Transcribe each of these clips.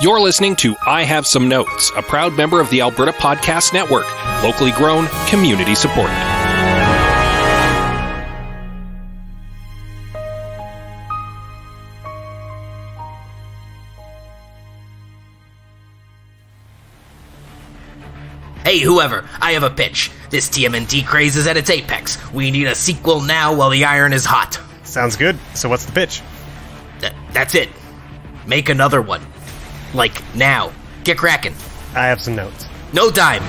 You're listening to I Have Some Notes, a proud member of the Alberta Podcast Network, locally grown, community supported. Hey, whoever, I have a pitch. This TMNT craze is at its apex. We need a sequel now while the iron is hot. Sounds good. So what's the pitch? That's it. Make another one. Like, now. Get cracking. I have some notes. No time.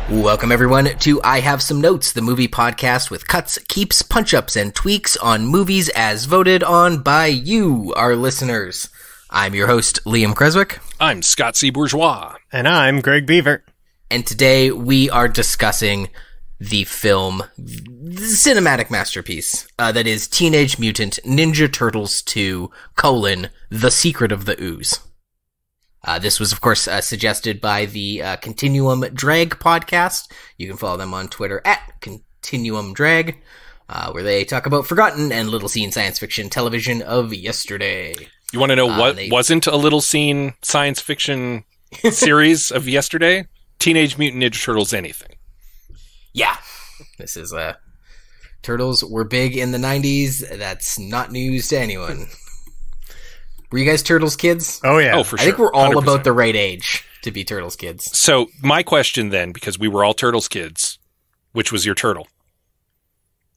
Welcome everyone to I Have Some Notes, the movie podcast with cuts, keeps, punch-ups, and tweaks on movies as voted on by you, our listeners. I'm your host, Liam Creswick. I'm Scott C. Bourgeois. And I'm Gregg Beaver. And today we are discussing the film, the cinematic masterpiece, that is Teenage Mutant Ninja Turtles 2, The Secret of the Ooze. This was, of course, suggested by the Continuum Drag podcast. You can follow them on Twitter at Continuum Drag, where they talk about forgotten and little-seen science fiction television of yesterday. You want to know what wasn't a little-seen science fiction series of yesterday? Teenage Mutant Ninja Turtles anything. Yeah. This is, Turtles were big in the 90s. That's not news to anyone. Were you guys Turtles kids? Oh, yeah. Oh, for sure. I think we're all 100%. about the right age to be Turtles kids. So, my question then, because we were all Turtles kids, which was your turtle?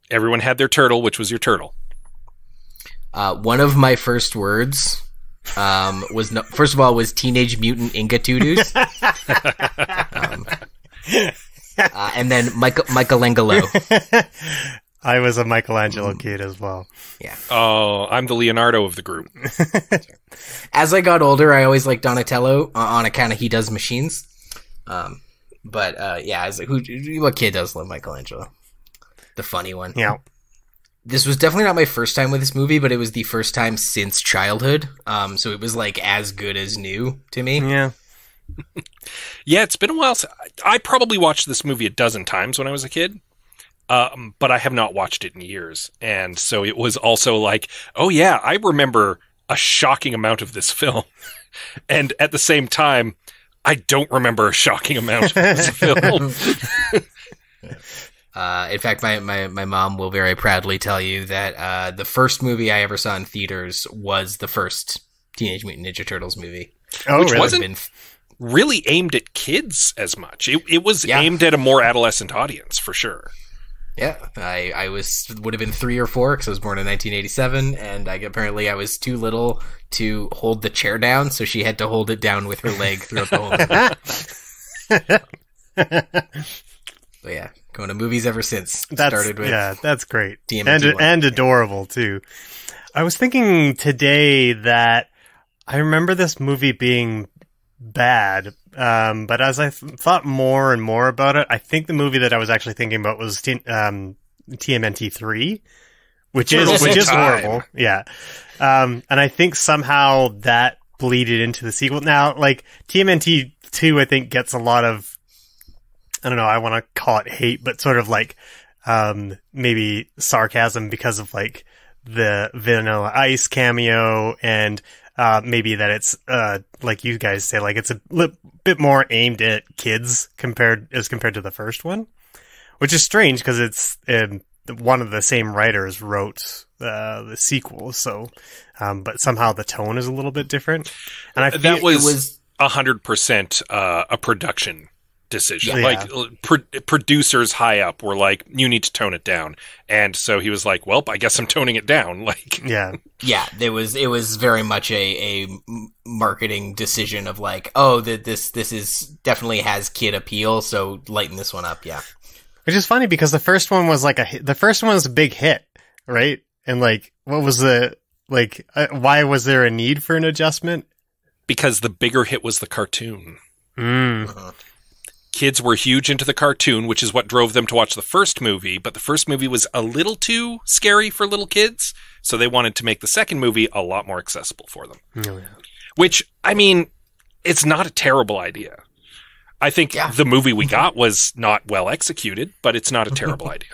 Everyone had their turtle. Which was your turtle? One of my first words first of all, was Teenage Mutant Inga-Toodoo. And then Michelangelo. I was a Michelangelo kid as well. Yeah. Oh, I'm the Leonardo of the group. As I got older, I always liked Donatello on account of he does machines. Yeah, I was like, what kid does love Michelangelo? The funny one. Yeah. This was definitely not my first time with this movie, but it was the first time since childhood. So it was like as good as new to me. Yeah. Yeah, it's been a while. I probably watched this movie a dozen times when I was a kid. But I have not watched it in years. And so it was also like, oh yeah, I remember a shocking amount of this film. And at the same time, I don't remember a shocking amount of this film. In fact, my mom will very proudly tell you that the first movie I ever saw in theaters was the first Teenage Mutant Ninja Turtles movie. Oh, which really? wasn't really aimed at kids as much. It was aimed at a more adolescent audience, for sure. Yeah, I would have been 3 or 4 because I was born in 1987, and apparently I was too little to hold the chair down, so she had to hold it down with her leg throughout the whole movie. But yeah, going to movies ever since. That's great. TMNT And adorable, too. I was thinking today that I remember this movie being bad, but as I thought more and more about it, I think the movie that I was actually thinking about was TMNT 3, which is horrible. Yeah. And I think somehow that bleeded into the sequel. Now, like, TMNT 2, I think, gets a lot of, I don't know, I want to call it hate, but sort of like, maybe sarcasm because of, like, the Vanilla Ice cameo and maybe that it's, like you guys say, like it's a bit more aimed at kids compared to the first one, which is strange because it's one of the same writers wrote the sequel. So, but somehow the tone is a little bit different. And I feel that was 100% a production decision. Yeah. Like producers high up were like, you need to tone it down. And so he was like, well, I guess I'm toning it down. Like, yeah. It was very much a marketing decision of like, oh, this is definitely has kid appeal, so lighten this one up. Yeah. Which is funny because the first one was the first one was a big hit, right? And like, what was why was there a need for an adjustment? Because the bigger hit was the cartoon. Kids were huge into the cartoon, which is what drove them to watch the first movie, but the first movie was a little too scary for little kids, so they wanted to make the second movie a lot more accessible for them. Oh, yeah. Which, I mean, it's not a terrible idea. I think the movie we got was not well executed, but it's not a terrible idea.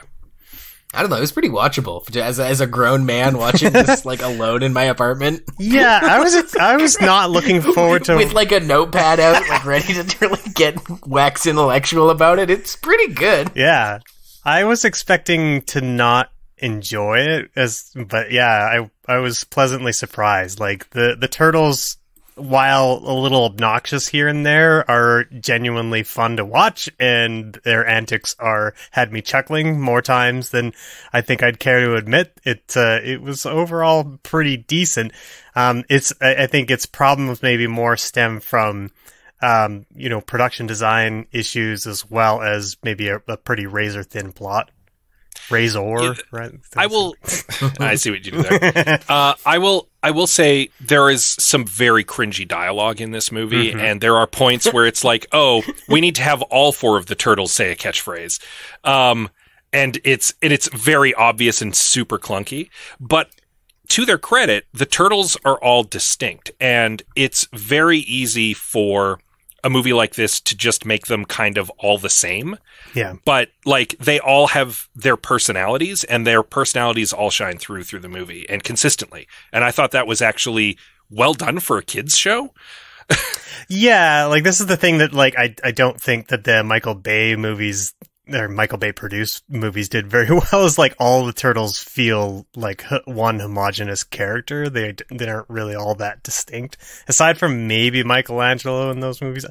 I don't know. It was pretty watchable as a grown man watching this like alone in my apartment. Yeah, I was not looking forward to with like a notepad out, like ready to really get wax intellectual about it. It's pretty good. Yeah, I was expecting to not enjoy it but yeah, I was pleasantly surprised. Like the turtles, while a little obnoxious here and there, are genuinely fun to watch, and their antics had me chuckling more times than I think I'd care to admit. It was overall pretty decent. I think its problems maybe more stem from production design issues, as well as maybe a pretty razor thin plot. Razor, right? I will. I see what you do there. I will say there is some very cringy dialogue in this movie, and there are points where it's like, oh, we need to have all four of the turtles say a catchphrase, and it's very obvious and super clunky. But to their credit, the turtles are all distinct, and it's very easy for a movie like this to just make them kind of all the same. Yeah. But like they all have their personalities, and their personalities all shine through the movie and consistently. And I thought that was actually well done for a kids show. Yeah, like this is the thing that like I don't think that the Michael Bay movies or Michael Bay produced movies did very well, is like all the turtles feel like one homogenous character. They aren't really all that distinct, aside from maybe Michelangelo in those movies.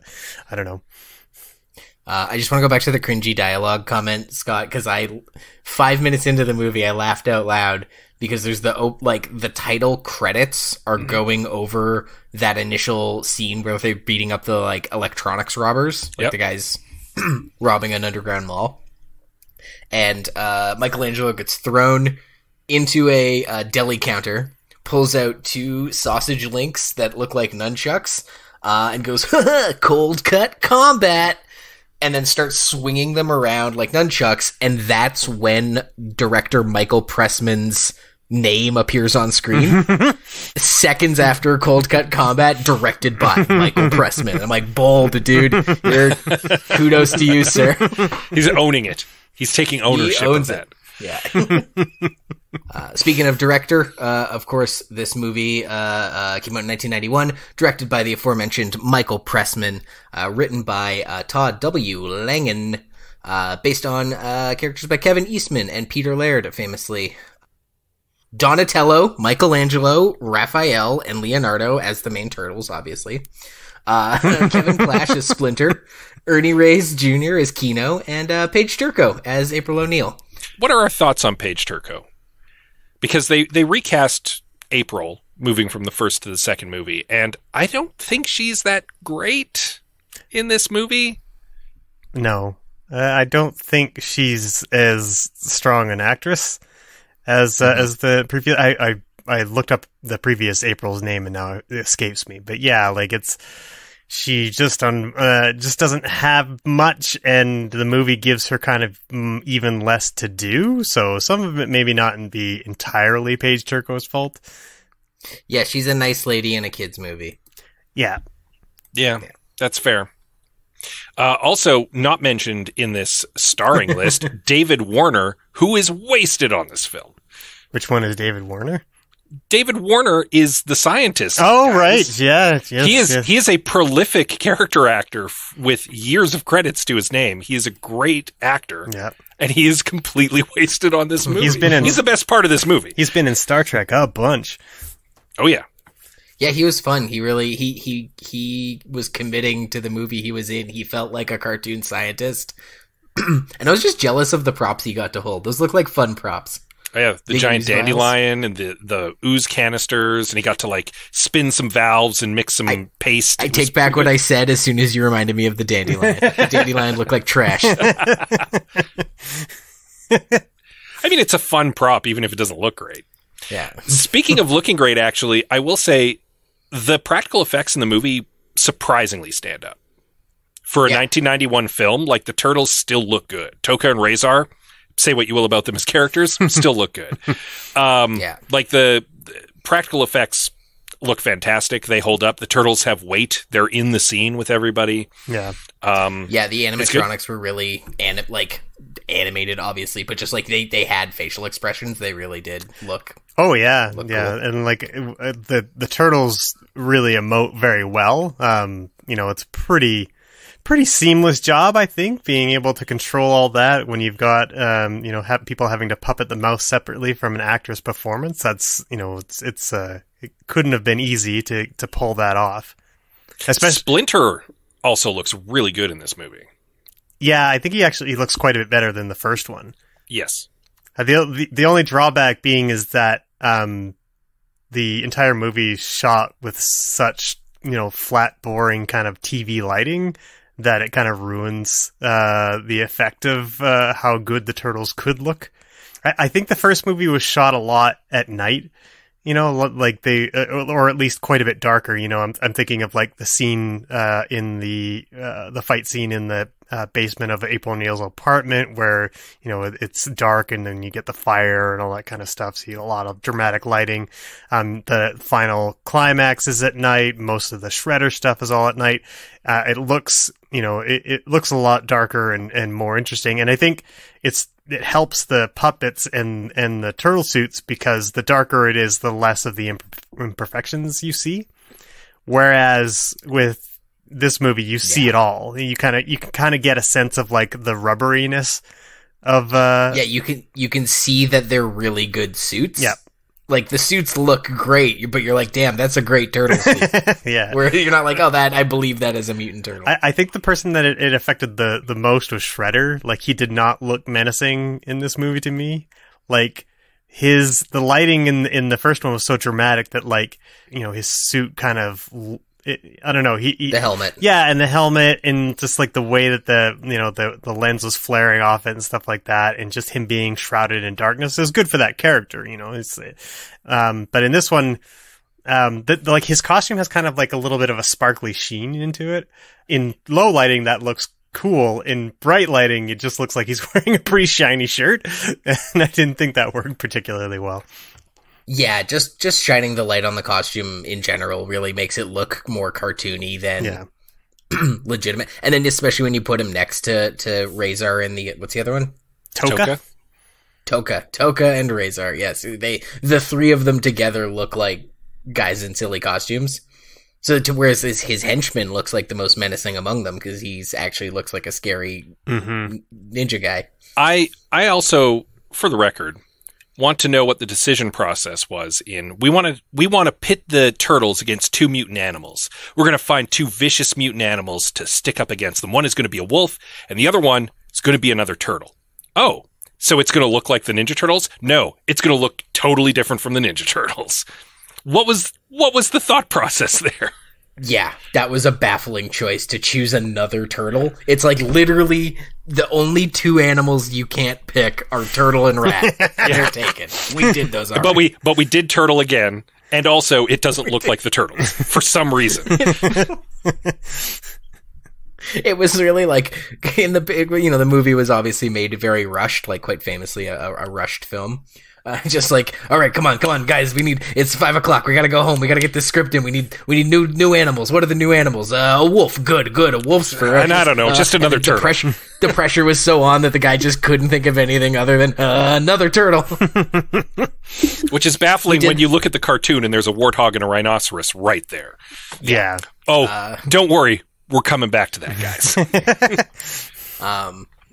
I don't know. I just want to go back to the cringy dialogue comment, Scott, because 5 minutes into the movie, I laughed out loud because there's the title credits are going over that initial scene where they're beating up the like electronics robbers, like the guys robbing an underground mall. And Michelangelo gets thrown into a deli counter, pulls out 2 sausage links that look like nunchucks, and goes, cold cut combat, and then starts swinging them around like nunchucks, and that's when director Michael Pressman's name appears on screen. Seconds after Cold Cut Combat, directed by Michael Pressman. I'm like, bold, dude. Kudos to you, sir. He's owning it. He's taking ownership of that. Yeah. Speaking of director, of course, this movie came out in 1991, directed by the aforementioned Michael Pressman, written by Todd W. Langen, based on characters by Kevin Eastman and Peter Laird, famously. Donatello, Michelangelo, Raphael, and Leonardo as the main turtles, obviously. Kevin Clash as Splinter, Ernie Reyes Jr. as Keno, and Paige Turco as April O'Neil. What are our thoughts on Paige Turco? Because they recast April, moving from the first to the second movie, and I don't think she's that great in this movie. No, I don't think she's as strong an actress as the previous. I looked up the previous April's name and now it escapes me. But yeah, like she just doesn't have much, and the movie gives her kind of even less to do. So some of it maybe not be entirely Paige Turco's fault. Yeah, she's a nice lady in a kids movie. Yeah, that's fair. Also, not mentioned in this starring list, David Warner, who is wasted on this film. Which one is David Warner? David Warner is the scientist. Oh, guys. Right. Yeah. He is a prolific character actor with years of credits to his name. He is a great actor. Yeah. And he is completely wasted on this movie. He's the best part of this movie. He's been in Star Trek a bunch. Oh, yeah. Yeah, he was fun. He really, he was committing to the movie he was in. He felt like a cartoon scientist. And I was just jealous of the props he got to hold. Those look like fun props. Oh, yeah, the giant dandelion and the ooze canisters, and he got to like spin some valves and mix some paste. I take back what I said as soon as you reminded me of the dandelion. The dandelion looked like trash. I mean, it's a fun prop, even if it doesn't look great. Yeah. Speaking of looking great, actually, I will say the practical effects in the movie surprisingly stand up. For a 1991 film, like, the turtles still look good. Toka and Razor, say what you will about them as characters, still look good. Like, the practical effects look fantastic. They hold up. The turtles have weight. They're in the scene with everybody. Yeah. The animatronics were really animated, obviously, but just like they had facial expressions. They really did look. Oh yeah, look yeah, cool. and like the turtles really emote very well. It's pretty seamless job, I think, being able to control all that when you've got people having to puppet the mouth separately from an actor's performance. That's it couldn't have been easy to pull that off. Especially Splinter also looks really good in this movie. Yeah, I think he looks quite a bit better than the first one. Yes. The only drawback being is that the entire movie shot with such flat, boring kind of TV lighting that it kind of ruins the effect of how good the turtles could look. I think the first movie was shot a lot at night, like or at least quite a bit darker. I'm thinking of like the scene in the fight scene in the basement of April O'Neil's apartment where, it's dark and then you get the fire and all that kind of stuff. So you get a lot of dramatic lighting. The final climax is at night. Most of the Shredder stuff is all at night. It looks, it looks a lot darker and more interesting. And I think it helps the puppets and the turtle suits because the darker it is, the less of the imperfections you see. Whereas with this movie, you see it all. You can kind of get a sense of like the rubberiness of. You can see that they're really good suits. Yeah, like the suits look great, but you're like, damn, that's a great turtle suit. Yeah, where you're not like, oh, I believe that is a mutant turtle. I think the person that it affected the most was Shredder. Like he did not look menacing in this movie to me. Like the lighting in the first one was so dramatic that like his suit kind of. I don't know. The helmet. Yeah, and the helmet, and just like the way that the lens was flaring off it and stuff like that, and just him being shrouded in darkness is good for that character. But in this one, like his costume has kind of like a little bit of a sparkly sheen into it. In low lighting, that looks cool. In bright lighting, it just looks like he's wearing a pretty shiny shirt, and I didn't think that worked particularly well. Yeah, just shining the light on the costume in general really makes it look more cartoony than legitimate. And then especially when you put him next to Razor and what's the other one? Toka and Razor. Yes, the three of them together look like guys in silly costumes. Whereas his henchman looks like the most menacing among them because he's actually looks like a scary ninja guy. I also, for the record, want to know what the decision process was we want to pit the turtles against two mutant animals. We're going to find two vicious mutant animals to stick up against them. One is going to be a wolf and the other one is going to be another turtle. Oh, so it's going to look like the Ninja Turtles? No, it's going to look totally different from the Ninja Turtles. What was the thought process there? Yeah, that was a baffling choice to choose another turtle. It's like literally the only two animals you can't pick are turtle and rat. They're taken. We did those already. But we did turtle again, and also it doesn't look like the turtles for some reason. It was really like in the movie was obviously made very rushed, like quite famously a rushed film. Just like, all right, come on, guys. It's 5:00. We gotta go home. We gotta get this script in. We need new animals. What are the new animals? A wolf. Good. A wolf's for us. And I don't know, just another turtle. The pressure was so on that the guy just couldn't think of anything other than another turtle. Which is baffling when you look at the cartoon and there's a warthog and a rhinoceros right there. Yeah. Oh, don't worry. We're coming back to that, guys.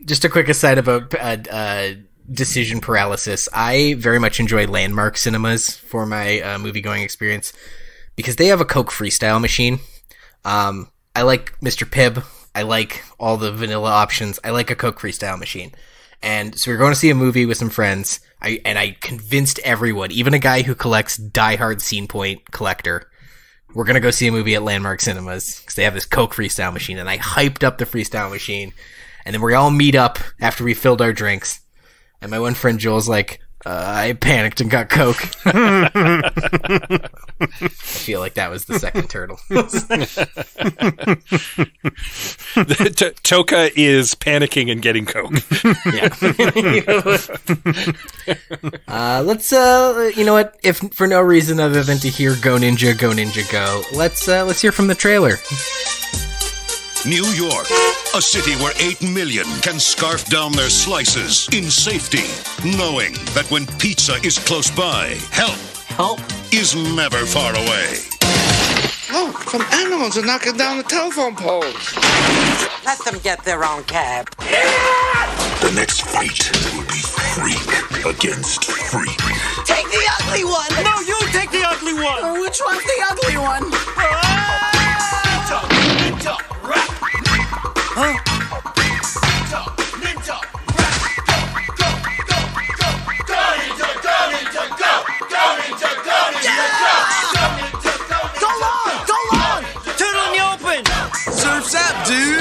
Just a quick aside about decision paralysis. I very much enjoy Landmark Cinemas for my movie-going experience because they have a Coke freestyle machine. I like Mr. Pibb. I like all the vanilla options. I like a Coke freestyle machine. And so we were going to see a movie with some friends. I convinced everyone, even a guy who collects diehard Scene Point collector, we're going to go see a movie at Landmark Cinemas because they have this Coke freestyle machine. And I hyped up the freestyle machine. And then we all meet up after we filled our drinks. And my one friend Joel's like, I panicked and got Coke. I feel like that was the second turtle. Toka is panicking and getting Coke. Yeah. Let's you know what? If for no reason other than to hear "Go Ninja, Go Ninja, Go," let's hear from the trailer. New York, a city where 8 million can scarf down their slices in safety, knowing that when pizza is close by, help is never far away. Look, some animals are knocking down the telephone poles. Let them get their own cab. The next fight will be freak against freak. Take the ugly one! No, you take the ugly one! Which one's the ugly one? Ninja, rap! Huh? Ninja, rap! Go, go, go, go! Go, ninja, go, ninja, go! Go, ninja, go, ninja, go! Go, ninja, go, ninja, Go long! Go long! Turtle in the open! Surf's up, dude!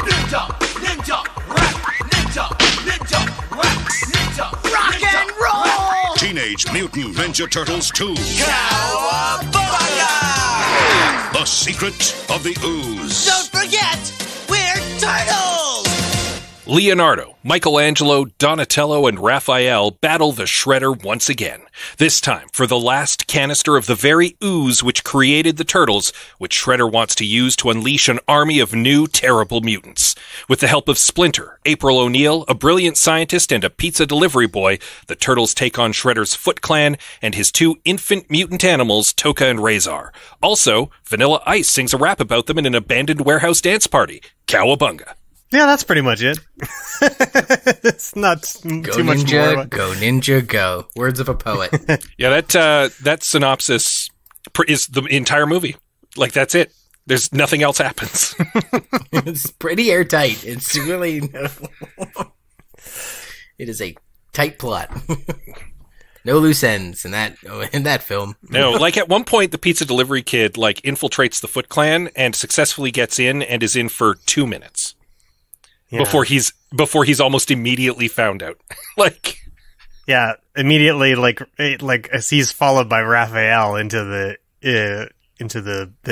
Ninja, ninja, rap! Ninja, ninja, rap! Ninja, Rock and roll! Teenage Mutant Ninja Turtles 2. Cowabunga! The Secret of the Ooze. Don't forget, we're turtles! Leonardo, Michelangelo, Donatello, and Raphael battle the Shredder once again. This time for the last canister of the very ooze which created the turtles, which Shredder wants to use to unleash an army of new, terrible mutants. With the help of Splinter, April O'Neil, a brilliant scientist, and a pizza delivery boy, the turtles take on Shredder's Foot Clan and his two infant mutant animals, Toka and Razor. Also, Vanilla Ice sings a rap about them in an abandoned warehouse dance party. Cowabunga. Yeah, that's pretty much it. It's not Go too much Ninja, more. Go Ninja, Go. Words of a poet. Yeah, that synopsis is the entire movie. Like, that's it. There's nothing else happens. It's pretty airtight. It's really... It is a tight plot. No loose ends in that film. No, like at one point, the pizza delivery kid like infiltrates the Foot Clan and successfly gets in and is in for 2 minutes. Yeah. Before he's almost immediately found out. Like, Yeah, immediately, like as he's followed by Raphael into the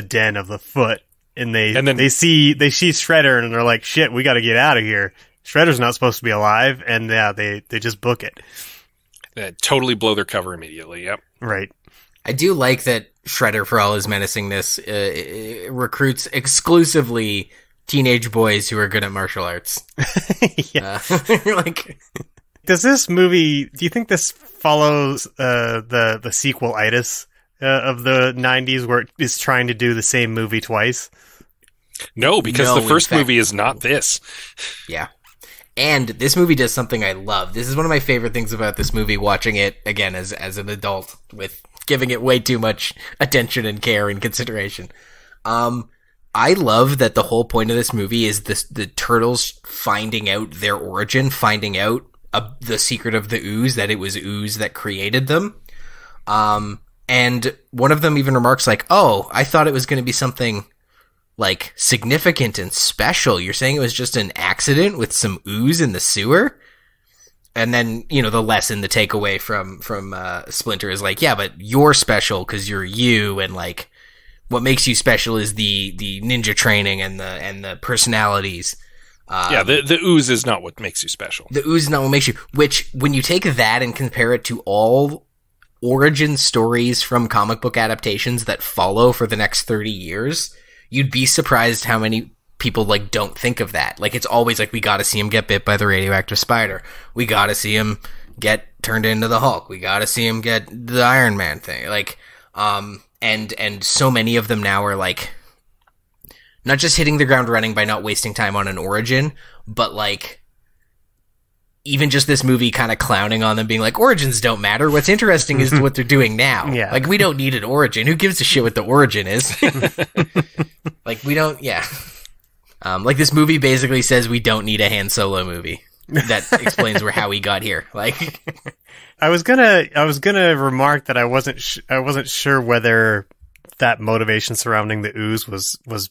den of the Foot, and then they see Shredder, and they're like, "Shit, we got to get out of here." Shredder's not supposed to be alive, and yeah, they just book it. totally blow their cover immediately. Yep. Right. I do like that Shredder, for all his menacingness, recruits exclusively teenage boys who are good at martial arts. Yeah. Like, Does this movie? Do you think this follows the sequel-itis of the '90s, where it is trying to do the same movie twice? No, because No, the first in fact- movie is not this. yeah. And this movie does something I love. This is one of my favorite things about this movie, watching it, again, as an adult, with giving it way too much attention and care and consideration. I love that the whole point of this movie is the turtles finding out their origin, finding out the secret of the ooze, that it was Ooze that created them. And one of them even remarks like, "Oh, I thought it was going to be something like significant and special. You're saying it was just an accident with some ooze in the sewer?" And then, you know, the lesson, the takeaway from Splinter is like, yeah, but you're special because you're you, and like, what makes you special is the ninja training and the personalities. Yeah, the ooze is not what makes you special. The ooze is not what makes you, which, when you take that and compare it to all origin stories from comic book adaptations that follow for the next 30 years, you'd be surprised how many people like don't think of that. Like, it's always like, we gotta see him get bit by the radioactive spider. We gotta see him get turned into the Hulk. We gotta see him get the Iron Man thing. Like, and so many of them now are like, not just hitting the ground running by not wasting time on an origin, but like, even just this movie kind of clowning on them, being like, origins don't matter. What's interesting is what they're doing now. Yeah. Like, we don't need an origin. Who gives a shit what the origin is? Like, we don't, yeah. Like, this movie basically says we don't need a Han Solo movie that explains how he got here. Like, I was gonna remark that I wasn't sure whether that motivation surrounding the ooze was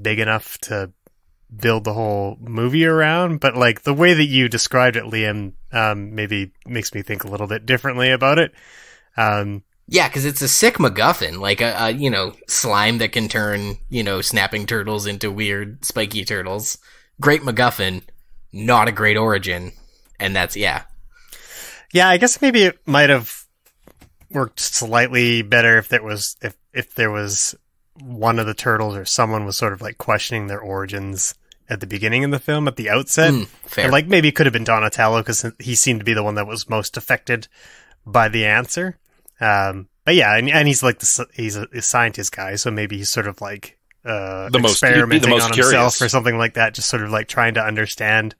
big enough to build the whole movie around. But like the way that you described it, Liam, maybe makes me think a little bit differently about it. Yeah, because it's a sick MacGuffin, like a slime that can turn, snapping turtles into weird spiky turtles. Great MacGuffin, not a great origin. And that's, yeah. Yeah, I guess maybe it might have worked slightly better if there was one of the turtles or someone was sort of like questioning their origins at the beginning of the film, at the outset. Fair. And like maybe it could have been Donatello because he seemed to be the one that was most affected by the answer. But yeah, and he's like he's a scientist guy, so maybe he's sort of like experimenting on himself or something like that, just sort of like trying to understand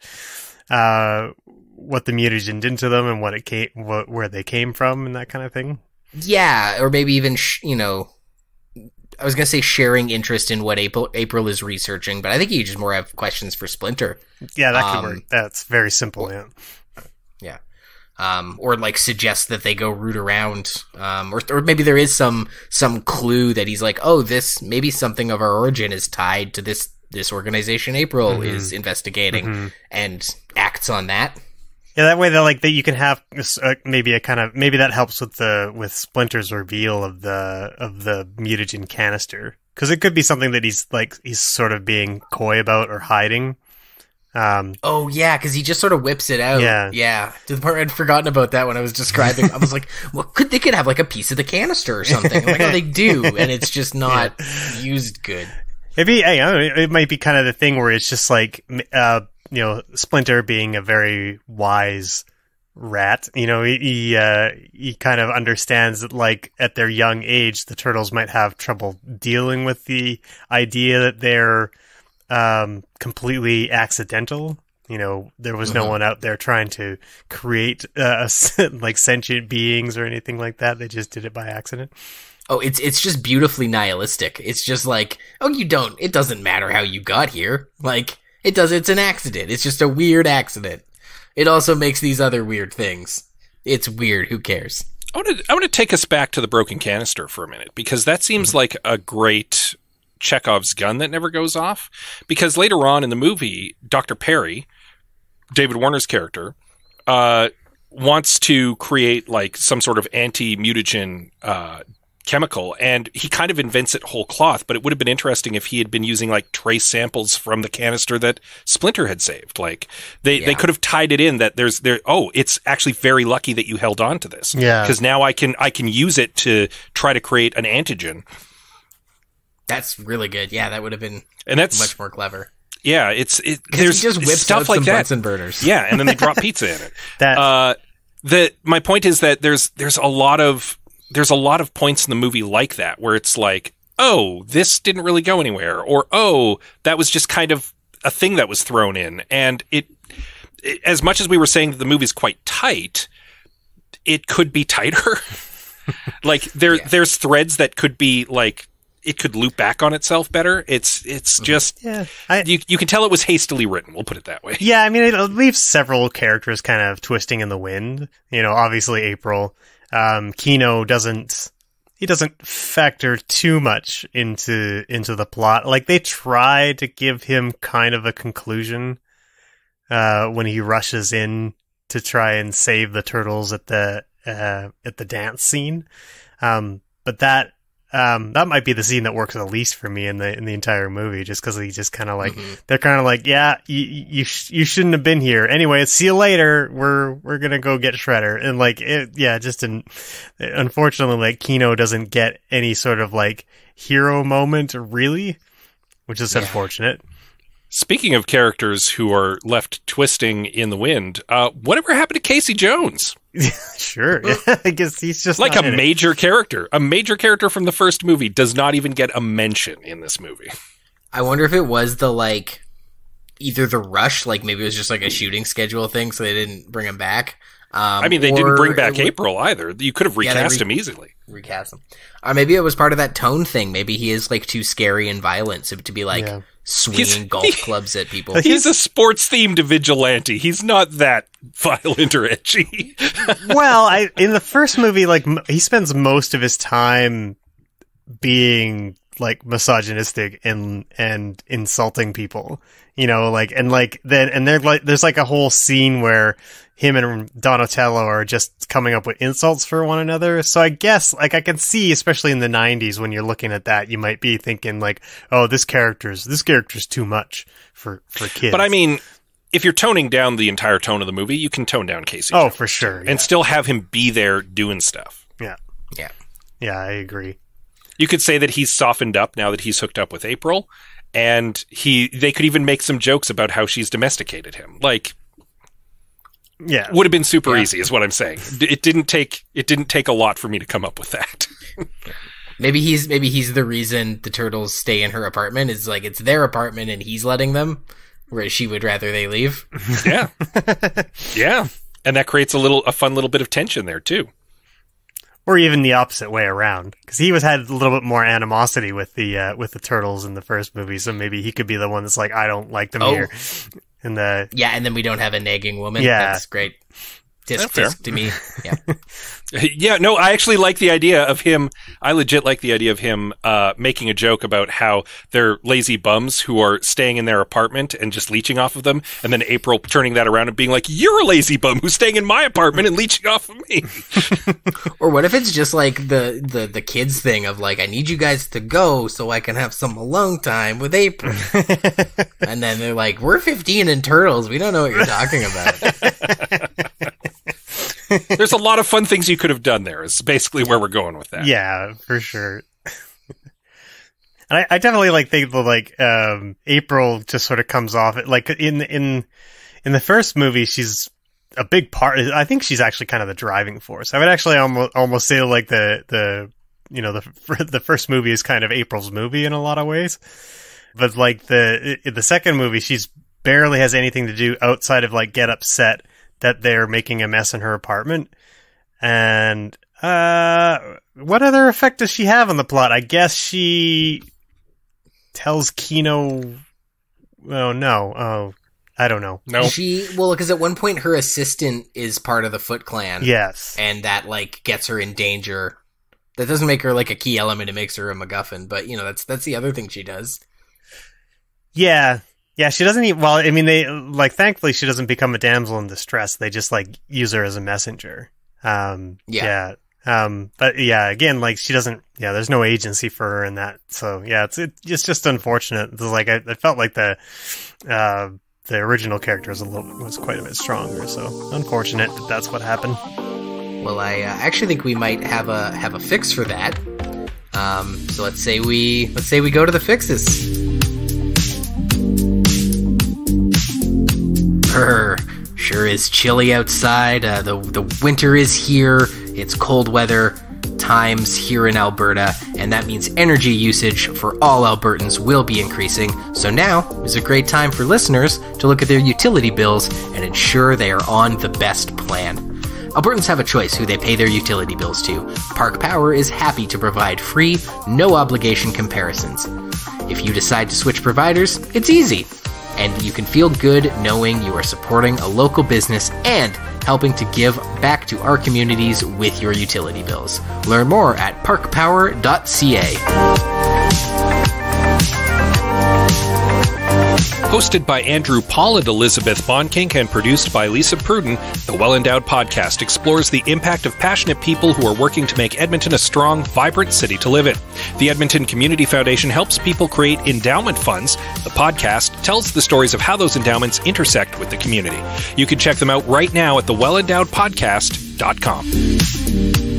what the mutagen did to them and where they came from and that kind of thing. Yeah, or maybe even I was gonna say sharing interest in what April is researching, but I think you just more have questions for Splinter. Yeah, that could work. That's very simple. Yeah. Yeah. Or like suggest that they go root around, or maybe there is some clue that he's like, oh, this maybe something of our origin is tied to this organization April is investigating and acts on that. Yeah, that way that you can have maybe that helps with Splinter's reveal of the mutagen canister, because it could be something that he's sort of being coy about or hiding. Oh yeah, because he just sort of whips it out. Yeah. To the part I'd forgotten about that when I was describing. I was like, well, they could have like a piece of the canister or something. I'm like, oh, they do, and it's just not used good. Maybe it might be kind of the thing where it's just like Splinter being a very wise rat. He kind of understands that like at their young age, the turtles might have trouble dealing with the idea that they're completely accidental. There was no one out there trying to create like sentient beings or anything like that. They just did it by accident. Oh, it's just beautifully nihilistic. It's just like, oh, it doesn't matter how you got here. Like, it's an accident. It's just a weird accident. It also makes these other weird things. It's weird. Who cares? I want to take us back to the broken canister for a minute, because that seems like a great Chekhov's gun that never goes off. Because later on in the movie, Dr. Perry, David Warner's character, wants to create like some sort of anti-mutagen chemical, and he kind of invents it whole cloth. But it would have been interesting if he had been using like trace samples from the canister that Splinter had saved. Like they could have tied it in that it's actually very lucky that you held on to this, because now I can use it to try to create an antigen. That's really good. Yeah, that would have been much more clever. Yeah, there's just whips stuff out like some that. Bunsen burners. Yeah, and then they drop pizza in it. My point is that there's a lot of points in the movie like that where it's like, oh, this didn't really go anywhere, or oh, that was just kind of a thing that was thrown in. And it as much as we were saying that the movie's quite tight, it could be tighter. Like there's threads that could be like, it could loop back on itself better. It's just, you can tell it was hastily written. We'll put it that way. Yeah, I mean, it leaves several characters kind of twisting in the wind. Obviously April. Kino doesn't factor too much into the plot. Like they try to give him kind of a conclusion, when he rushes in to try and save the turtles at the dance scene. But that might be the scene that works the least for me in the entire movie, just because he just kind of like, they're kind of like, yeah, you shouldn't have been here. Anyway, see you later. We're gonna go get Shredder. And like, unfortunately, like Kino doesn't get any sort of like hero moment really, which is unfortunate. Speaking of characters who are left twisting in the wind, whatever happened to Casey Jones? Sure. I guess he's just like a major character. A major character from the first movie does not even get a mention in this movie. I wonder if it was either the rush, like maybe it was just like a shooting schedule thing, so they didn't bring him back. They didn't bring back April either. You could have recast him easily. Recast him. Or maybe it was part of that tone thing. Maybe he is like too scary and violent to be like swinging golf clubs at people. He's a sports-themed vigilante. He's not that violent or edgy. Well, in the first movie, like he spends most of his time being like misogynistic and insulting people, you know, like, and like then, and they're like, there's like a whole scene where him and Donatello are just coming up with insults for one another. So I guess, like, I can see, especially in the 90s, when you're looking at that, you might be thinking like, oh, this character's too much for kids. But I mean, if you're toning down the entire tone of the movie, you can tone down Casey. Oh, Jones, for sure. and still have him be there doing stuff. Yeah. Yeah. Yeah, I agree. You could say that he's softened up now that he's hooked up with April, and they could even make some jokes about how she's domesticated him. Like, yeah, would have been super easy, is what I'm saying. It didn't take a lot for me to come up with that. Maybe he's the reason the turtles stay in her apartment. Is like it's their apartment and he's letting them, whereas she would rather they leave. Yeah, yeah, and that creates a fun little bit of tension there too. Or even the opposite way around, because he had a little bit more animosity with the turtles in the first movie, so maybe he could be the one that's like, I don't like them here. And and then we don't have a nagging woman. Yeah. That's great. That's Tisk to me. Yeah. Yeah, no, I actually like the idea of him. I legit like the idea of him making a joke about how they're lazy bums who are staying in their apartment and just leeching off of them, and then April turning that around and being like, "You're a lazy bum who's staying in my apartment and leeching off of me." Or what if it's just like the kids thing of like, I need you guys to go so I can have some alone time with April. And then they're like, we're 15 and turtles. We don't know what you're talking about. There's a lot of fun things you could have done there, is basically where we're going with that. yeah, for sure. And I definitely think April just sort of comes off like in the first movie, she's a big part. I think she's actually kind of the driving force. I would actually almost say like the first movie is kind of April's movie in a lot of ways, but like the second movie, she's barely has anything to do outside of like get upset that they're making a mess in her apartment. And what other effect does she have on the plot? I guess she tells Kino, I don't know. No. Because at one point her assistant is part of the Foot Clan. Yes. And that like gets her in danger. That doesn't make her like a key element. It makes her a MacGuffin. But that's the other thing she does. Yeah. Yeah, she doesn't even, well, I mean, they, like, thankfully she doesn't become a damsel in distress. They just, like, use her as a messenger. But yeah, again, like, she doesn't, there's no agency for her in that. So, yeah, it's just unfortunate. It's like, I felt like the original character was quite a bit stronger. So, unfortunate that that's what happened. Well, I actually think we might have a fix for that. So let's say we go to the fixes. Sure is chilly outside. The winter is here. It's cold weather times here in Alberta, and that means energy usage for all Albertans will be increasing. So now is a great time for listeners to look at their utility bills and ensure they are on the best plan. Albertans have a choice who they pay their utility bills to. Park Power is happy to provide free, no-obligation comparisons. If you decide to switch providers, it's easy. And you can feel good knowing you are supporting a local business and helping to give back to our communities with your utility bills. Learn more at parkpower.ca. Hosted by Andrew Paul and Elizabeth Bonkink and produced by Lisa Pruden, the Well Endowed podcast explores the impact of passionate people who are working to make Edmonton a strong, vibrant city to live in. The Edmonton Community Foundation helps people create endowment funds. The podcast tells the stories of how those endowments intersect with the community. You can check them out right now at thewellendowedpodcast.com.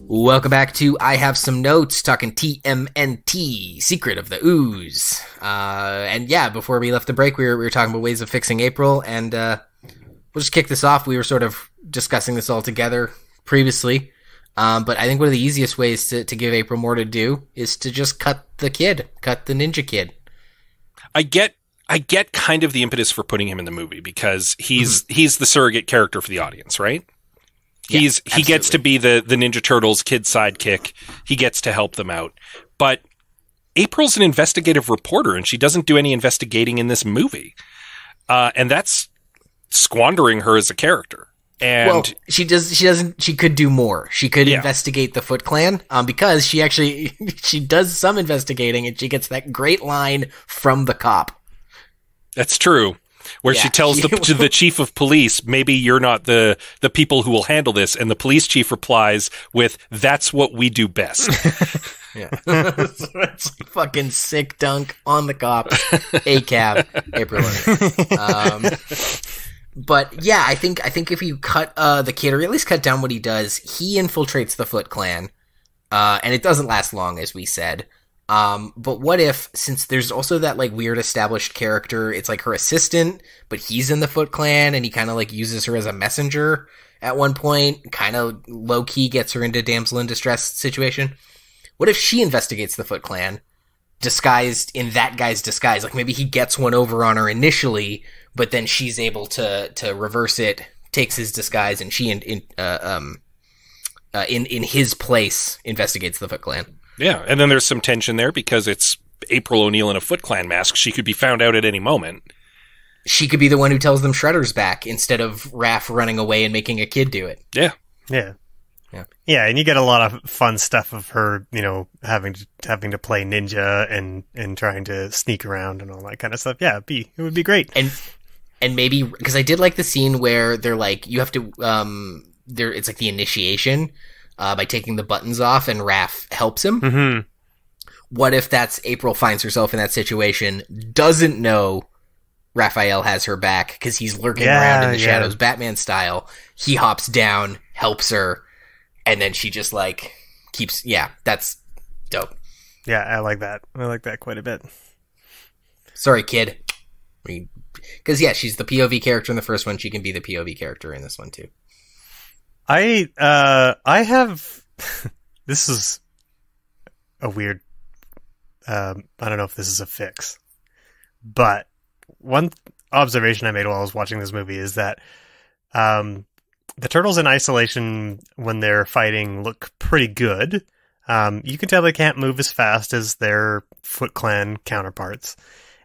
Welcome back to I Have Some Notes, talking TMNT, Secret of the Ooze. And yeah, before we left the break, we were talking about ways of fixing April, and we'll just kick this off. We were sort of discussing this all together previously, but I think one of the easiest ways to give April more to do is to just cut the ninja kid. I get kind of the impetus for putting him in the movie, because he's the surrogate character for the audience, right? He gets to be the Ninja Turtles kid sidekick. He gets to help them out. But April's an investigative reporter, and she doesn't do any investigating in this movie. And that's squandering her as a character. And Well, she doesn't. She could do more. She could Yeah. investigate the Foot Clan, because she actually she does some investigating, and she gets that great line from the cop. that's true. Where she Yeah. tells the chief of police, maybe you're not the people who will handle this. And the police chief replies with, that's what we do best. Yeah, it's fucking sick dunk on the cop. A cab, April. But yeah, I think if you cut the kid, or at least cut down what he does, he infiltrates the Foot Clan, and it doesn't last long, as we said. But what if, since there's also that like weird established character, it's like her assistant, but he's in the Foot Clan, and he kind of like uses her as a messenger at one point, kind of low key gets her into damsel in distress situation. What if she investigates the Foot Clan, disguised in that guy's disguise? Like maybe he gets one over on her initially, but then she's able to reverse it, takes his disguise, and she in his place investigates the Foot Clan. Yeah, and then there's some tension there because it's April O'Neil in a Foot Clan mask. She could be found out at any moment. She could be the one who tells them Shredder's back instead of Raph running away and making a kid do it. Yeah. Yeah. Yeah. Yeah, and you get a lot of fun stuff of her, having to play ninja and trying to sneak around and all that kind of stuff. Yeah, it would be great. And maybe, because I did like the scene where they're like, you have to, it's like the initiation, by taking the buttons off, and Raph helps him. Mm-hmm. What if that's April finds herself in that situation, doesn't know Raphael has her back because he's lurking around in the shadows, Batman style. He hops down, helps her, and then she just like keeps. Yeah, that's dope. Yeah, I like that. I like that quite a bit. Sorry, kid. Because yeah, she's the POV character in the first one. She can be the POV character in this one too. I have. This is a weird. I don't know if this is a fix, but one observation I made while I was watching this movie is that the turtles in isolation, when they're fighting, look pretty good. You can tell they can't move as fast as their Foot Clan counterparts,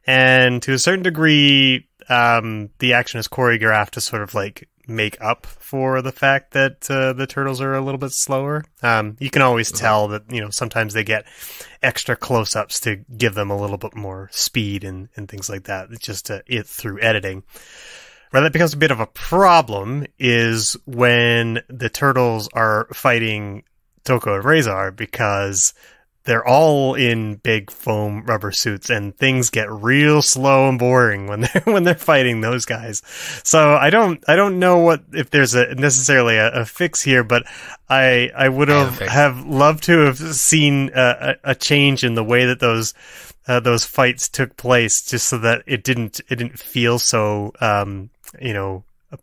and to a certain degree, the action is choreographed to sort of like make up for the fact that the turtles are a little bit slower. You can always tell that, sometimes they get extra close-ups to give them a little bit more speed and things like that. It's just through editing. Where that becomes a bit of a problem is when the turtles are fighting Toko and Razor, because they're all in big foam rubber suits, and things get real slow and boring when they're fighting those guys. So I don't know if there's necessarily a fix here, but I would have loved to have seen a change in the way that those fights took place, just so that it didn't feel so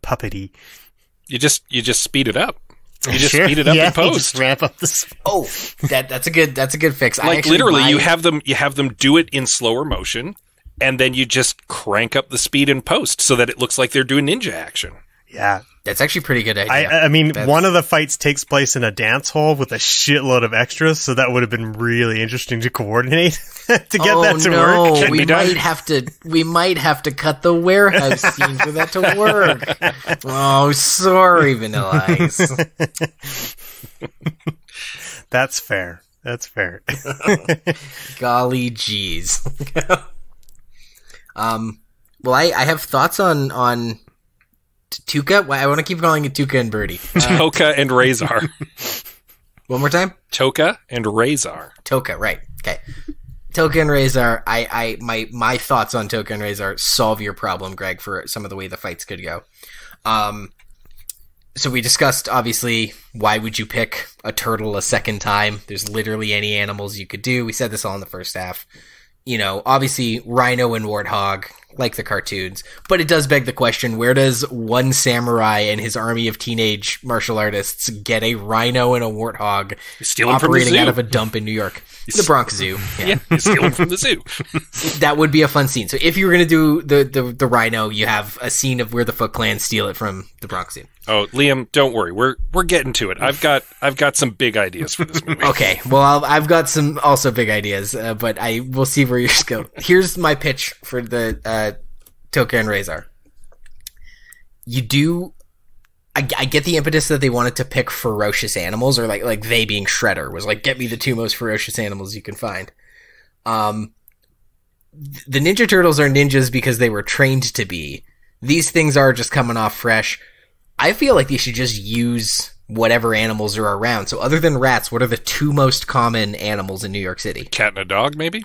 puppety. You just speed it up. You just speed it up in post. You just ramp up the speed. Oh, that's a good fix. Like literally, you have them do it in slower motion, and then you just crank up the speed in post so that it looks like they're doing ninja action. Yeah. That's actually a pretty good idea. I mean, one of the fights takes place in a dance hall with a shitload of extras, so that would have been really interesting to coordinate to get that to work. We might have to cut the warehouse scene for that to work. Oh, sorry, Vanilla Ice. That's fair. Golly jeez. Well, I have thoughts on Tuca. I want to keep calling it Tuca and Birdie. Toka and Razor. One more time. Toka and Razor. Toka, right? Okay. Toka and Razor. My thoughts on Toka and Razor solve your problem, Greg, for some of the way the fights could go. So we discussed, obviously, why would you pick a turtle a second time? There's literally any animals you could do. We said this all in the first half. Obviously, Rhino and Warthog, like the cartoons. But it does beg the question, where does one samurai and his army of teenage martial artists get a rhino and a warthog operating out of a dump in New York? The Bronx Zoo. Yeah, you steal them from the zoo. That would be a fun scene. So if you were going to do the rhino, you have a scene of where the Foot Clan steal it from the Bronx Zoo. Oh, Liam, don't worry. We're getting to it. I've got some big ideas for this movie. Okay, well, I've got some also big ideas, but we'll see where yours go. Here's my pitch for the Toka and Razor. I get the impetus that they wanted to pick ferocious animals, or like they being Shredder was like, get me the 2 most ferocious animals you can find. The Ninja Turtles are ninjas because they were trained to be. These things are just coming off fresh. I feel like they should just use whatever animals are around. So other than rats, what are the 2 most common animals in New York City? Cat and a dog, maybe?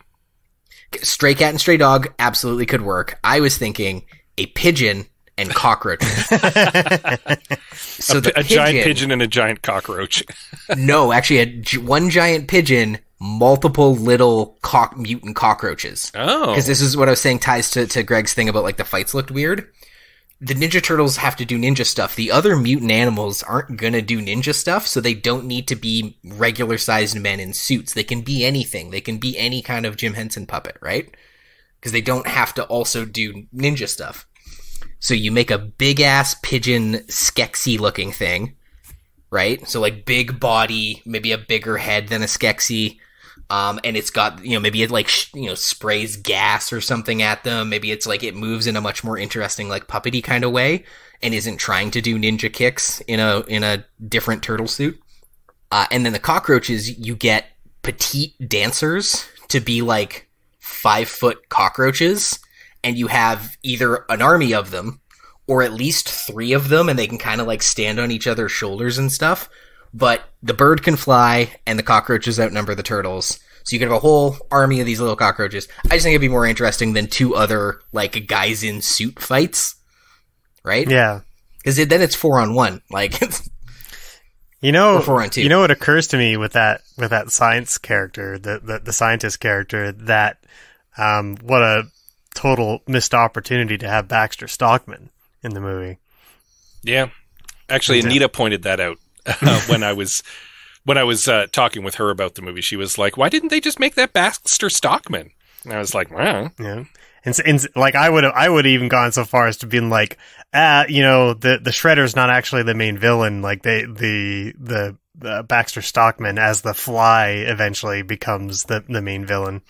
Stray cat and stray dog absolutely could work. I was thinking a pigeon and cockroaches. So a giant pigeon and a giant cockroach. No, actually, one giant pigeon, multiple little mutant cockroaches. Oh. Because this is what I was saying ties to Greg's thing about, like, the fights looked weird. The Ninja Turtles have to do ninja stuff. The other mutant animals aren't gonna do ninja stuff, so they don't need to be regular-sized men in suits. They can be anything. They can be any kind of Jim Henson puppet, right? Because they don't have to also do ninja stuff. So you make a big-ass pigeon, Skeksis-looking thing, right? So, like, big body, maybe a bigger head than a Skeksis. And it's got, maybe it like, sprays gas or something at them. Maybe it's like it moves in a much more interesting, like, puppety kind of way and isn't trying to do ninja kicks in a different turtle suit. And then the cockroaches, you get petite dancers to be like 5-foot cockroaches, and you have either an army of them or at least 3 of them, and they can kind of like stand on each other's shoulders and stuff. But the bird can fly, and the cockroaches outnumber the turtles. So you can have a whole army of these little cockroaches. I just think it'd be more interesting than 2 other, like, guys in suit fights. Right? Yeah. Because then it's 4-on-1. Like, it's... Or 4-on-2. You know what occurs to me with that science character, the scientist character, that what a total missed opportunity to have Baxter Stockman in the movie. Yeah. Actually, Anita pointed that out. When I was talking with her about the movie, she was like, "Why didn't they just make that Baxter Stockman?" And I was like, "Wow." Yeah, and like I would have even gone so far as to being like, the Shredder's not actually the main villain. Like the Baxter Stockman as the Fly eventually becomes the main villain.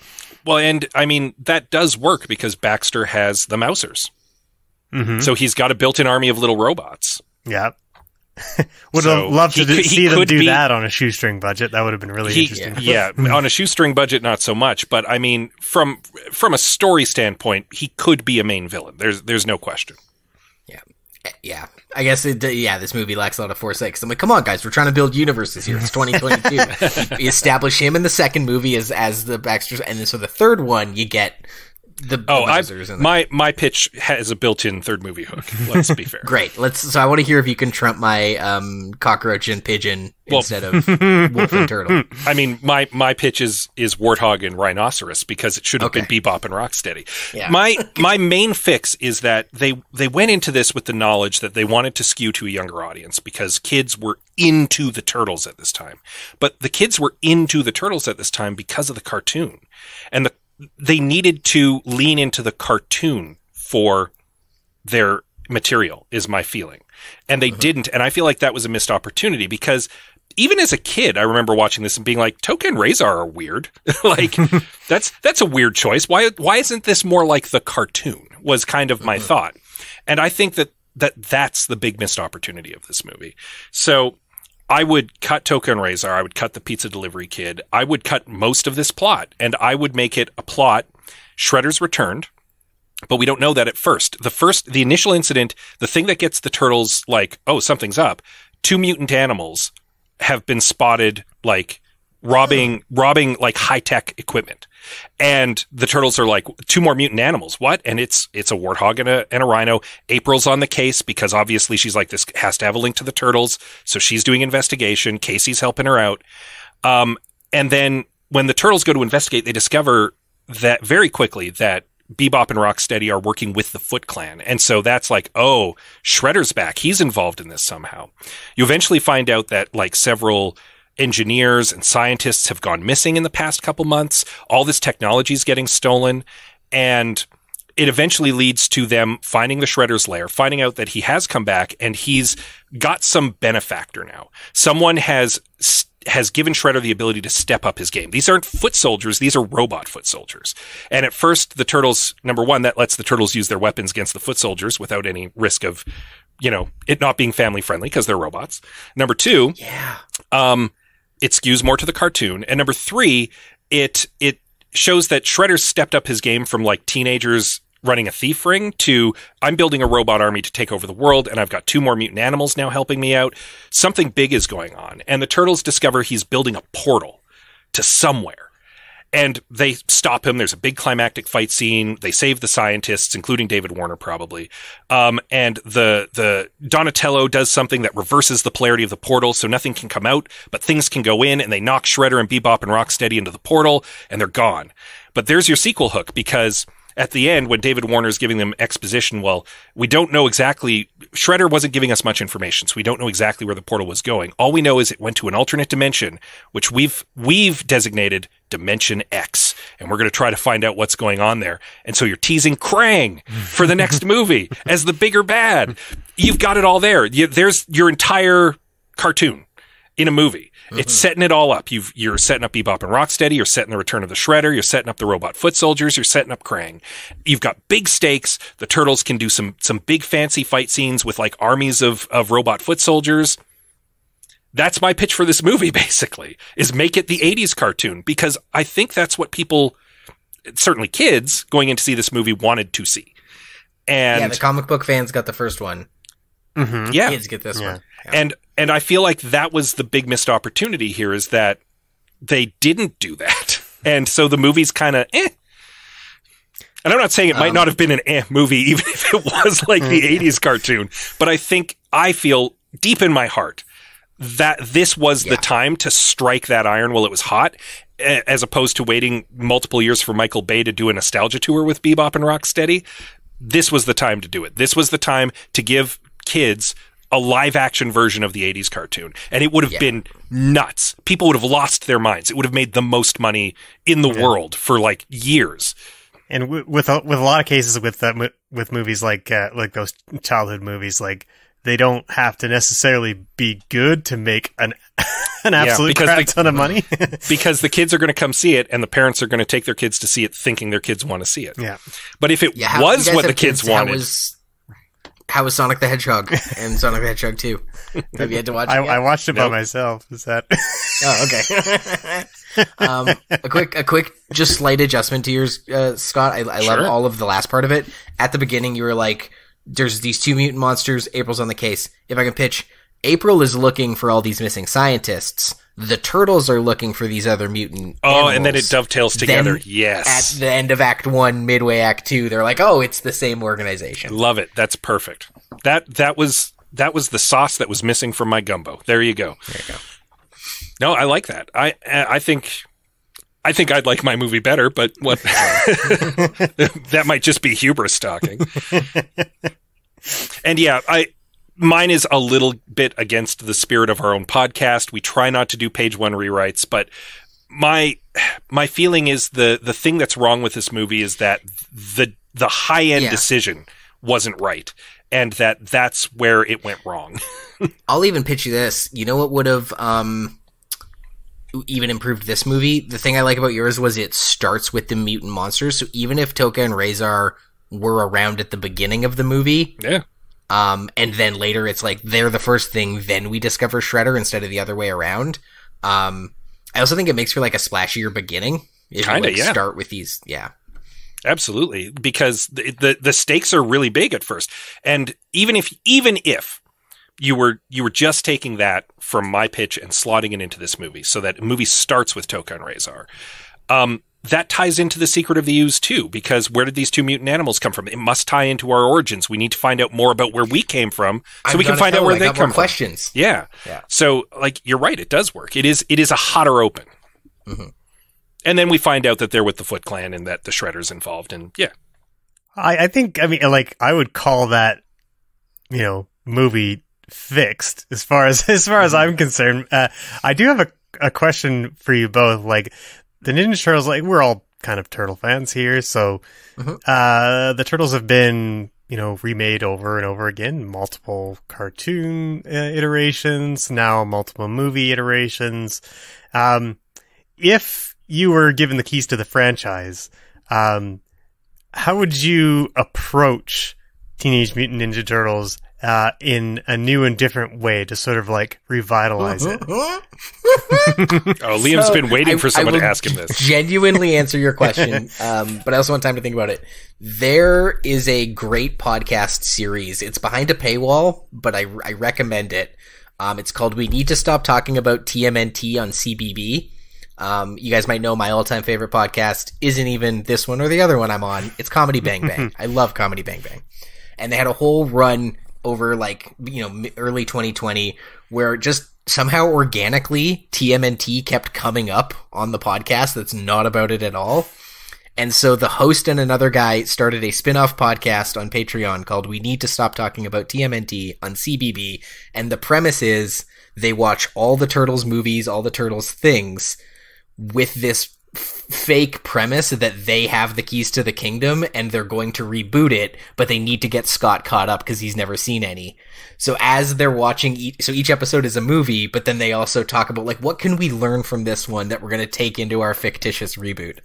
Well, and I mean that does work because Baxter has the Mousers, so he's got a built-in army of little robots. Yeah. Would have loved to see them do that on a shoestring budget. That would have been really interesting. Yeah, on a shoestring budget, not so much. But I mean, from a story standpoint, he could be a main villain. There's no question. Yeah. I guess this movie lacks a lot of foresight. Because I'm like, come on, guys, we're trying to build universes here. It's 2022. You establish him in the second movie as the Baxters, and then so the third one you get. My pitch has a built-in third movie hook. Let's be fair. Great. So I want to hear if you can trump my cockroach and pigeon instead of wolf and turtle. I mean, my pitch is warthog and rhinoceros because it should have been Bebop and Rocksteady. Yeah. My main fix is that they went into this with the knowledge that they wanted to skew to a younger audience because kids were into the Turtles at this time. But the kids were into the Turtles at this time because of the cartoon. And they needed to lean into the cartoon for their material, is my feeling. And they didn't. And I feel like that was a missed opportunity because even as a kid, I remember watching this and being like, Toka and Razor are weird. Like, that's a weird choice. Why isn't this more like the cartoon was kind of my thought. And I think that's the big missed opportunity of this movie. So I would cut Toka and Razor. I would cut the pizza delivery kid. I would cut most of this plot, and I would make it a plot. Shredder's returned, but we don't know that at first. The initial incident, the thing that gets the Turtles like, oh, something's up. 2 mutant animals have been spotted like robbing like high-tech equipment. And the Turtles are like, 2 more mutant animals. What? And it's a warthog and a rhino. April's on the case because obviously she's like, this has to have a link to the Turtles. So she's doing investigation. Casey's helping her out. And then when the Turtles go to investigate, they discover that very quickly that Bebop and Rocksteady are working with the Foot Clan. And so that's like, oh, Shredder's back. He's involved in this somehow. You eventually find out that like several engineers and scientists have gone missing in the past couple months. All this technology is getting stolen. And it eventually leads to them finding the Shredder's lair, finding out that he has come back and he's got some benefactor now. Someone has given Shredder the ability to step up his game. These aren't foot soldiers. These are robot foot soldiers. And at first, the Turtles, number one, that lets the Turtles use their weapons against the foot soldiers without any risk of it not being family friendly because they're robots. Number two, it skews more to the cartoon. And number three, it shows that Shredder's stepped up his game from like teenagers running a thief ring to I'm building a robot army to take over the world, and I've got 2 more mutant animals now helping me out. Something big is going on. And the Turtles discover he's building a portal to somewhere. And they stop him. There's a big climactic fight scene. They save the scientists, including David Warner, probably. And the Donatello does something that reverses the polarity of the portal, so nothing can come out, but things can go in, and they knock Shredder and Bebop and Rocksteady into the portal, and they're gone. But there's your sequel hook, because at the end, when David Warner's giving them exposition, well, we don't know exactly. Shredder wasn't giving us much information, so we don't know exactly where the portal was going. All we know is it went to an alternate dimension, which we've designated Dimension X, and we're going to try to find out what's going on there. And so you're teasing Krang for the next movie as the bigger bad. You've got it all there. There's your entire cartoon in a movie. It's setting it all up. You're setting up Bebop and Rocksteady. You're setting the return of the Shredder. You're setting up the robot foot soldiers. You're setting up Krang. You've got big stakes. The Turtles can do some big fancy fight scenes with like armies of robot foot soldiers. That's my pitch for this movie, basically, is make it the 80s cartoon, because I think that's what people, certainly kids, going in to see this movie wanted to see. And the comic book fans got the first one. Yeah. Kids get this one. Yeah. And I feel like that was the big missed opportunity here, is that they didn't do that. And so the movie's kind of And I'm not saying it might not have been an movie, even if it was like the 80s cartoon. But I feel deep in my heart that this was the time to strike that iron while it was hot, as opposed to waiting multiple years for Michael Bay to do a nostalgia tour with Bebop and Rocksteady. This was the time to do it. This was the time to give kids a live action version of the 80s cartoon. And it would have been nuts. People would have lost their minds. It would have made the most money in the world for like years. And with a lot of cases with movies like those childhood movies, like they don't have to necessarily be good to make an absolute crap ton of money. Because the kids are going to come see it, and the parents are going to take their kids to see it thinking their kids want to see it. Yeah. But if it was what the kids wanted... How was Sonic the Hedgehog and Sonic the Hedgehog 2? Have you had to watch it yet? I watched it by myself. Is that? Oh, okay. A quick, just slight adjustment to yours, Scott. I love all of the last part of it. At the beginning, you were like, there's these 2 mutant monsters. April's on the case. If I can pitch, April is looking for all these missing scientists. The Turtles are looking for these other mutant animals. And then it dovetails together. Yes. At the end of Act 1, midway Act 2, they're like, oh, it's the same organization. Love it. That's perfect. That was the sauce that was missing from my gumbo. There you go. No, I like that. I think I'd like my movie better, but what? That might just be hubris talking. And mine is a little bit against the spirit of our own podcast. We try not to do page 1 rewrites, but my feeling is the thing that's wrong with this movie is that the high end decision wasn't right, and that's where it went wrong. I'll even pitch you this. You know what would have even improved this movie? The thing I like about yours was it starts with the mutant monsters. So even if Toka and Razor were around at the beginning of the movie, and then later it's like they're the first thing, then we discover Shredder instead of the other way around. I also think it makes for like a splashier beginning. If you start with these, absolutely, because the stakes are really big at first, and even if you were just taking that from my pitch and slotting it into this movie, so that the movie starts with Toka and Razor. That ties into the secret of the Ooze too, because where did these 2 mutant animals come from? It must tie into our origins. We need to find out more about where we came from, so we can find out where they come from. Questions. Yeah. So, like, you're right. It does work. It is a hotter open. And then we find out that they're with the Foot Clan and that the Shredder's involved. And I think, I would call that, movie fixed as far as I'm concerned. I do have a question for you both. Like, the Ninja Turtles, like, we're all kind of Turtle fans here, so the Turtles have been, remade over and over again, multiple cartoon iterations, now multiple movie iterations. If you were given the keys to the franchise, how would you approach Teenage Mutant Ninja Turtles in a new and different way to sort of like revitalize it. Oh, Liam's been waiting for someone to ask him this. Genuinely answer your question, but I also want time to think about it. There is a great podcast series. It's behind a paywall, but I recommend it. It's called We Need to Stop Talking About TMNT on CBB. You guys might know my all-time favorite podcast isn't even this one or the other one I'm on. It's Comedy Bang Bang. I love Comedy Bang Bang. And they had a whole run over like, early 2020 where just somehow organically TMNT kept coming up on the podcast that's not about it at all. And so the host and another guy started a spin-off podcast on Patreon called We Need to Stop Talking About TMNT on CBB. And the premise is they watch all the Turtles movies, all the Turtles things with this fake premise that they have the keys to the kingdom and they're going to reboot it, but they need to get Scott caught up because he's never seen any. So as they're watching, each episode is a movie, but then they also talk about like, what can we learn from this one that we're going to take into our fictitious reboot?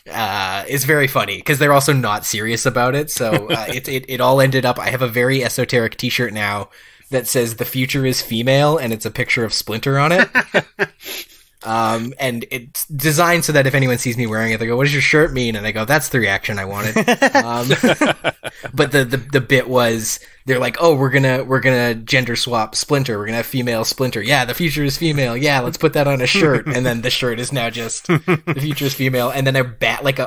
It's very funny because they're also not serious about it. So it all ended up, I have a very esoteric t-shirt now that says the future is female and it's a picture of Splinter on it. And it's designed so that if anyone sees me wearing it, they go, "What does your shirt mean?" And I go, "That's the reaction I wanted." But the bit was, they're like, "Oh, we're gonna gender swap Splinter. We're gonna have female Splinter. Yeah, the future is female. Yeah, let's put that on a shirt." And then the shirt is now just the future is female. And then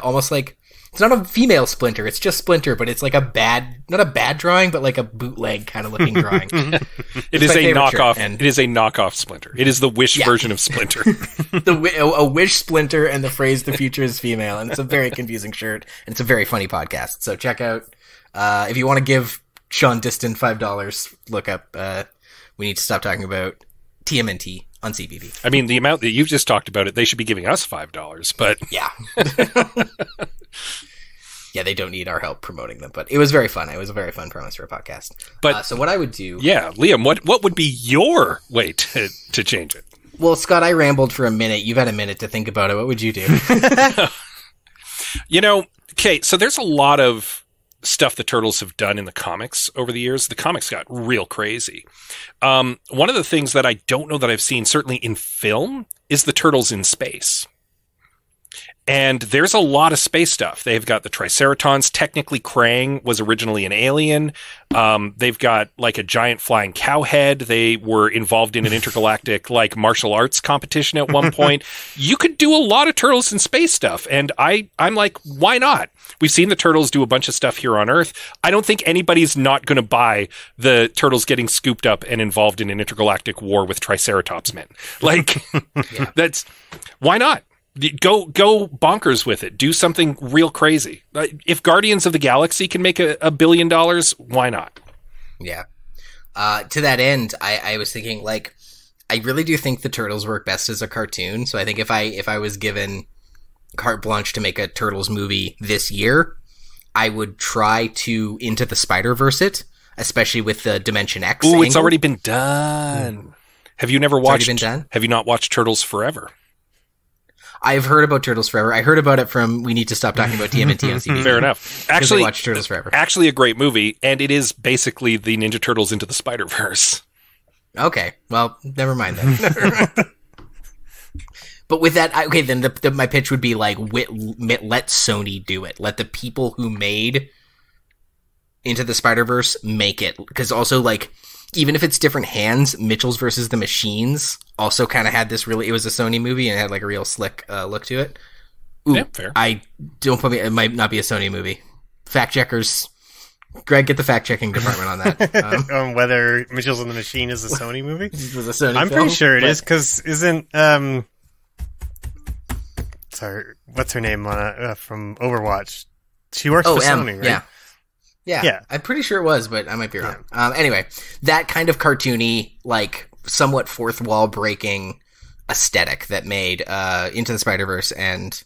almost like, it's not a female Splinter. It's just Splinter, but it's like not a bad drawing, but like a bootleg kind of looking drawing. It is a knockoff. It is a knockoff Splinter. It is the Wish version of Splinter. A Wish Splinter and the phrase "the future is female," and it's a very confusing shirt, and it's a very funny podcast. So check out, if you want to give Sean Diston $5, look up, We Need to Stop Talking About TMNT on CBB. I mean, the amount that you've just talked about it, they should be giving us $5, but yeah. Yeah, they don't need our help promoting them, but it was very fun. It was a very fun premise for a podcast. But so what I would do... Yeah, Liam, what would be your way to change it? Well, Scott, I rambled for a minute. You've had a minute to think about it. What would you do? Okay, so there's a lot of stuff the Turtles have done in the comics over the years. The comics got real crazy. One of the things that I don't know that I've seen, certainly in film, is the Turtles in space. And there's a lot of space stuff. They've got the Triceratons. Technically, Krang was originally an alien. They've got like a giant flying cow head. They were involved in an intergalactic like martial arts competition at one point. You could do a lot of Turtles in space stuff. And I'm like, why not? We've seen the Turtles do a bunch of stuff here on Earth. I don't think anybody's not going to buy the Turtles getting scooped up and involved in an intergalactic war with Triceratops men. Like, that's, why not? Go bonkers with it. Do something real crazy. If Guardians of the Galaxy can make $1 billion, why not? Yeah. To that end, I was thinking, like, I really do think the Turtles work best as a cartoon. So I think if I was given carte blanche to make a Turtles movie this year, I would try to Into the Spider-Verse it, especially with the Dimension X angle. It's already been done. Have you never watched? It's already been done? Have you not watched Turtles Forever? I've heard about Turtles Forever. I heard about it from We Need to Stop Talking About TMNT on CBB. Fair enough. Actually, watch Turtles Forever. Actually, a great movie, and it is basically the Ninja Turtles Into the Spider-Verse. Okay, well, never mind then. But with that, then my pitch would be like, let Sony do it. Let the people who made Into the Spider-Verse make it. Because also, like, even if it's different hands, Mitchell's versus the Machines also kind of had this it was a Sony movie and it had like a real slick look to it. Ooh, yeah, fair. It might not be a Sony movie. Fact checkers, Greg, get the fact checking department on that. On whether Mitchell's and the Machine is a Sony movie? It was a Sony I'm film, pretty sure it is, because isn't, sorry, what's her name from Overwatch? She works for Sony, right? Yeah. I'm pretty sure it was, but I might be wrong. Yeah. Anyway, that kind of cartoony, like, somewhat fourth wall breaking aesthetic that made Into the Spider-Verse and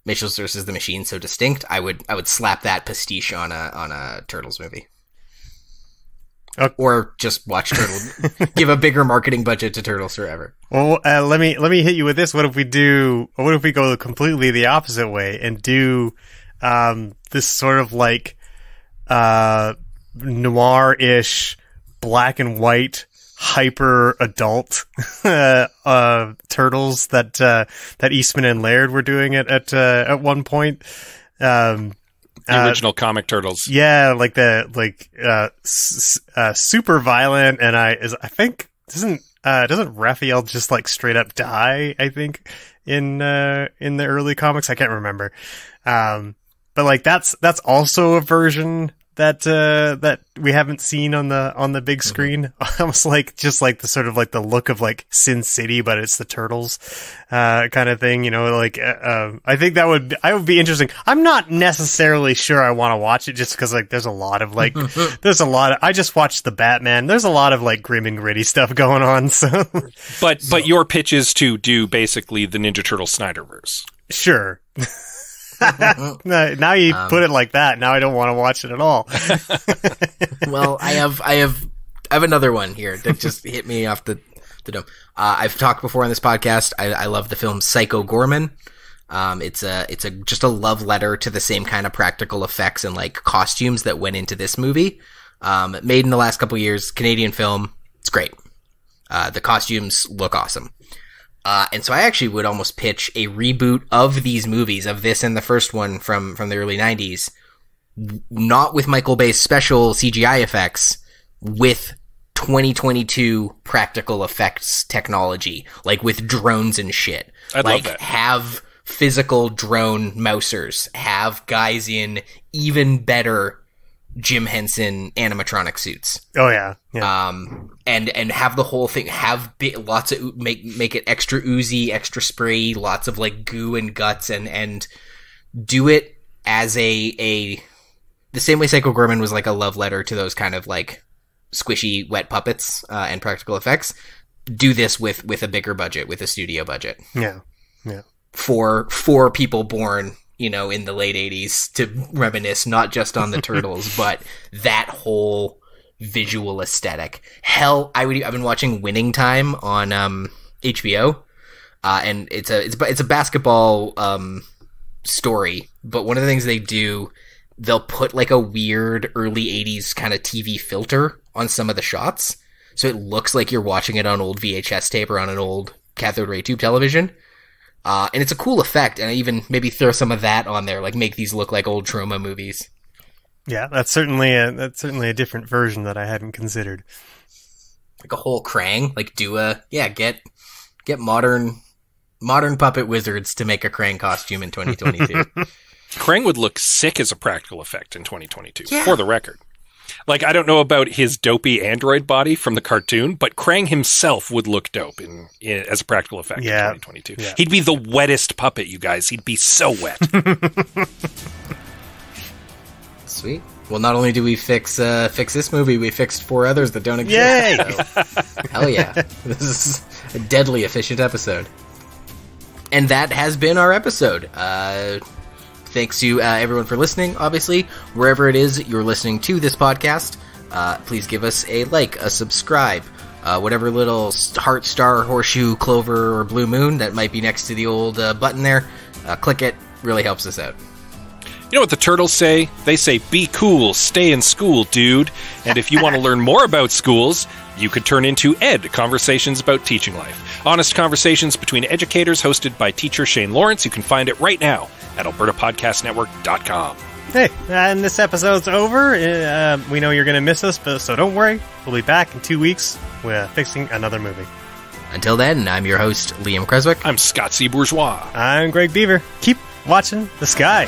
Mitchell's versus the Machine so distinct, I would slap that pastiche on a Turtles movie. Okay. Or just watch Turtles. Give a bigger marketing budget to Turtles Forever. Well, let me hit you with this. What if we go completely the opposite way and do this sort of like noir-ish, black and white, hyper adult turtles that Eastman and Laird were doing at one point. The original comic turtles. Yeah, super violent, and I think doesn't Raphael just like straight up die, I think, in the early comics? I can't remember. But like that's also a version that we haven't seen on the big screen. Almost like just like the sort of like the look of like Sin City, but it's the Turtles kind of thing, you know, like I think I would be interesting. I'm not necessarily sure I want to watch it just because like there's a lot of I just watched the Batman. There's a lot of like grim and gritty stuff going on, so But your pitch is to do basically the Ninja Turtle Snyderverse. Sure. Now you put it like that. Now I don't want to watch it at all. Well, I have another one here that just hit me off the dome. I've talked before on this podcast. I love the film Psycho Gorman. It's just a love letter to the same kind of practical effects and like costumes that went into this movie. Made in the last couple years, Canadian film. It's great. The costumes look awesome. And so I actually would almost pitch a reboot of these movies, of this and the first one from the early 90s, not with Michael Bay's special CGI effects, with 2022 practical effects technology, like with drones and shit. I'd love that. Have physical drone mousers, have guys in even better Jim Henson animatronic suits. Oh yeah. And have the whole thing lots of make it extra oozy, extra spray, lots of like goo and guts, and do it as the same way Psycho Gorman was like a love letter to those kind of like squishy wet puppets and practical effects. Do this with a bigger budget, with a studio budget. Yeah. For people born, you know, in the late 80s to reminisce not just on the Turtles, but that whole visual aesthetic. Hell, I've been watching Winning Time on HBO, and it's a basketball story, but one of the things they do, they'll put like a weird early 80s kind of TV filter on some of the shots, so it looks like you're watching it on old VHS tape or on an old cathode ray tube television. And it's a cool effect, and I even maybe throw some of that on there, like make these look like old Troma movies. Yeah, that's certainly a different version that I hadn't considered. Like a whole Krang, like get modern puppet wizards to make a Krang costume in 2022. Krang would look sick as a practical effect in 2022, for the record. Like, I don't know about his dopey android body from the cartoon, but Krang himself would look dope as a practical effect in 2022. Yeah. He'd be the wettest puppet, you guys. He'd be so wet. Sweet. Well, not only do we fix this movie, we fixed 4 others that don't exist. Yay! So, hell yeah. This is a deadly efficient episode. And that has been our episode. Thanks to everyone for listening, obviously. Wherever it is you're listening to this podcast, please give us a like, a subscribe, whatever little heart, star, horseshoe, clover, or blue moon that might be next to the old button there. Click it. Really helps us out. You know what the Turtles say? They say, be cool, stay in school, dude. And if you want to learn more about schools, you could turn into Ed, Conversations About Teaching Life. Honest conversations between educators hosted by teacher Shane Lawrence. You can find it right now at albertapodcastnetwork.com. Hey, and this episode's over. We know you're going to miss us, so don't worry. We'll be back in 2 weeks with fixing another movie. Until then, I'm your host, Liam Creswick. I'm Scott C. Bourgeois. I'm Greg Beaver. Keep watching the sky.